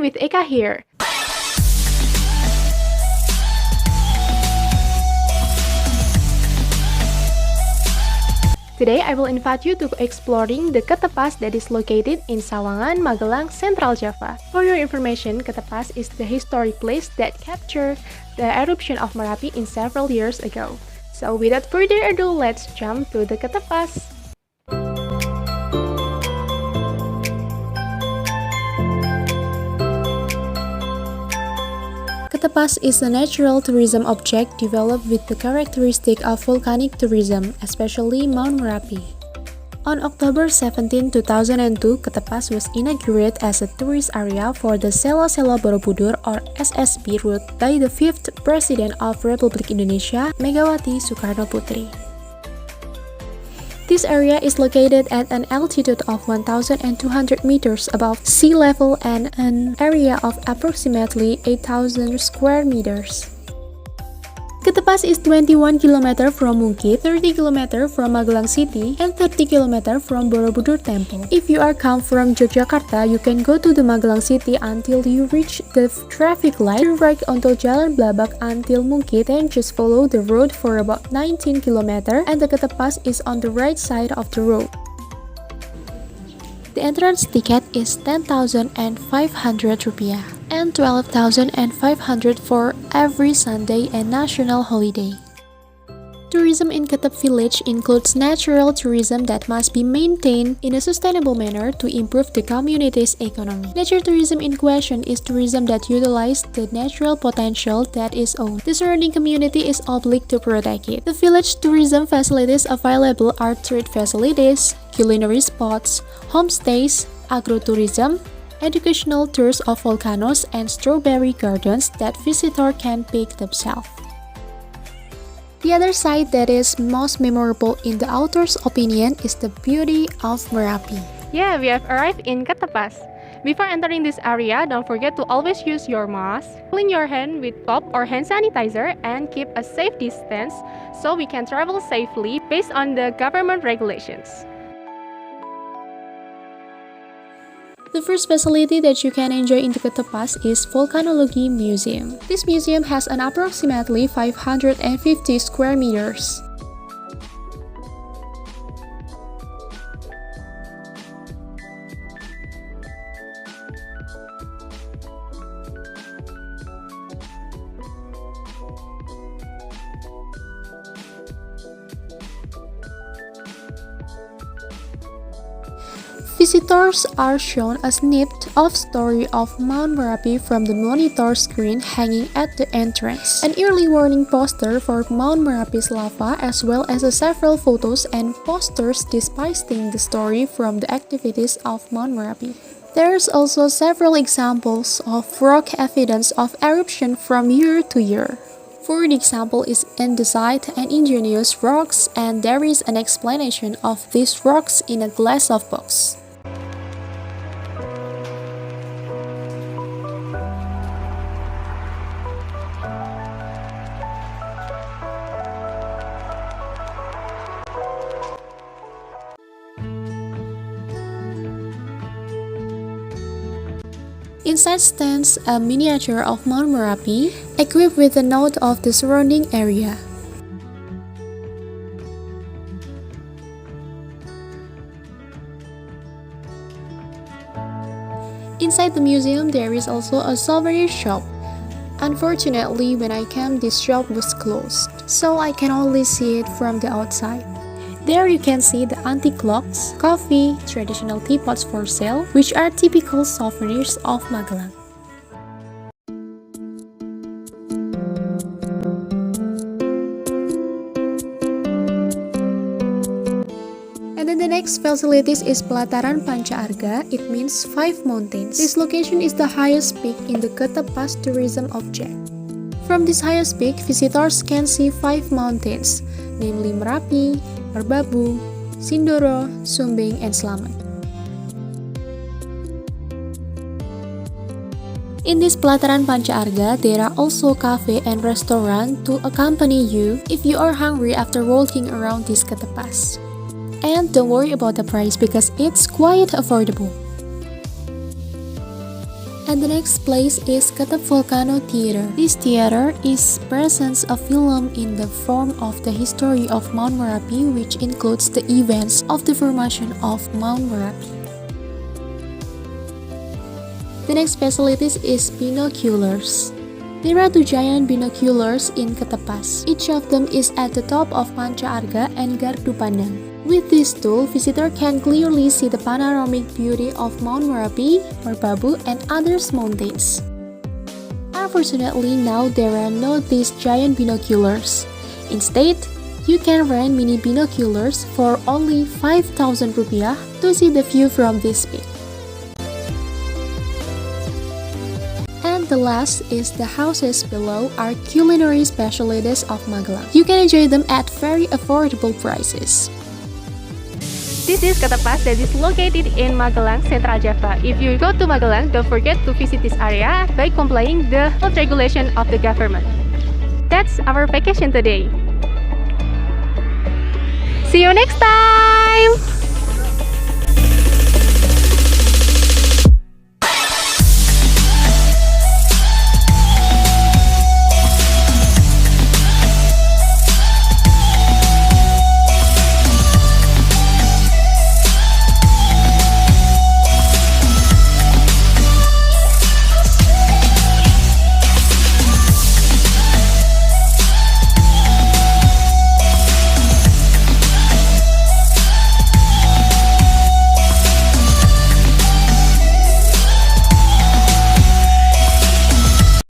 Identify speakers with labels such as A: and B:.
A: with Eka here. Today, I will invite you to exploring the Ketepas that is located in Sawangan, Magelang, Central Java. For your information, Ketepas is the historic place that captured the eruption of Merapi in several years ago. So without further ado, let's jump to the Ketepas. Ketepas is a natural tourism object developed with the characteristic of volcanic tourism, especially Mount Merapi. On October 17, 2002, Ketepas was inaugurated as a tourist area for the Selo-Selo Borobudur or SSB route by the 5th President of Republik Indonesia, Megawati Soekarno Putri. This area is located at an altitude of 1,200 meters above sea level and an area of approximately 8,000 square meters. Ketepas is 21 km from Mungkit, 30 km from Magelang City, and 30 km from Borobudur Temple. If you are come from Yogyakarta, you can go to the Magelang City until you reach the traffic light, turn right onto Jalan Blabak until Mungkit, and just follow the road for about 19 km, and the Ketepas is on the right side of the road. The entrance ticket is 10,500 rupiah and 12,500 for every Sunday and national holiday. Tourism in Ketep village includes natural tourism that must be maintained in a sustainable manner to improve the community's economy. Nature tourism in question is tourism that utilizes the natural potential that is owned. The surrounding community is obliged to protect it. The village tourism facilities available are trade facilities, culinary spots, homestays, agrotourism, educational tours of volcanoes, and strawberry gardens that visitors can pick themselves. The other side that is most memorable in the author's opinion is the beauty of Merapi. Yeah, we have arrived in Ketepas. Before entering this area, don't forget to always use your mask, clean your hand with soap or hand sanitizer, and keep a safe distance so we can travel safely based on the government regulations. The first facility that you can enjoy in the Ketepas is Volcanology Museum. This museum has an approximately 550 square meters. Visitors are shown a snippet of story of Mount Merapi from the monitor screen hanging at the entrance, an early warning poster for Mount Merapi's lava, as well as several photos and posters depicting the story from the activities of Mount Merapi. There's also several examples of rock evidence of eruption from year to year. For the example is andesite and igneous rocks, and there is an explanation of these rocks in a glass of box. Inside stands a miniature of Mount Merapi, equipped with a note of the surrounding area. Inside the museum, there is also a souvenir shop. Unfortunately, when I came, this shop was closed, so I can only see it from the outside. There you can see the antique clocks, coffee, traditional teapots for sale, which are typical souvenirs of Magelang. And then the next facilities is Pelataran Panca Arga. It means 5 mountains. This location is the highest peak in the Ketepas tourism object. From this highest peak, visitors can see 5 mountains, namely Merapi, Merbabu, Sindoro, Sumbing, and Slamet. In this Pelataran Panca Arga, there are also cafe and restaurant to accompany you if you are hungry after walking around this Ketepas. And don't worry about the price because it's quite affordable. And the next place is Katap Volcano Theater. This theater is presents a film in the form of the history of Mount Merapi, which includes the events of the formation of Mount Merapi. The next facilities is binoculars. There are 2 giant binoculars in Ketepas. Each of them is at the top of Panca Arga and Gardu Pandang. With this tool, visitor can clearly see the panoramic beauty of Mount Merapi, Merbabu, and other mountains. Unfortunately, now there are no these giant binoculars. Instead, you can rent mini binoculars for only 5,000 rupiah to see the view from this peak. And the last is the houses below are culinary specialties of Magelang. You can enjoy them at very affordable prices.
B: This is Ketepas that is located in Magelang, Central Java. If you go to Magelang, don't forget to visit this area by complying the health regulation of the government. That's our vacation today. See you next time!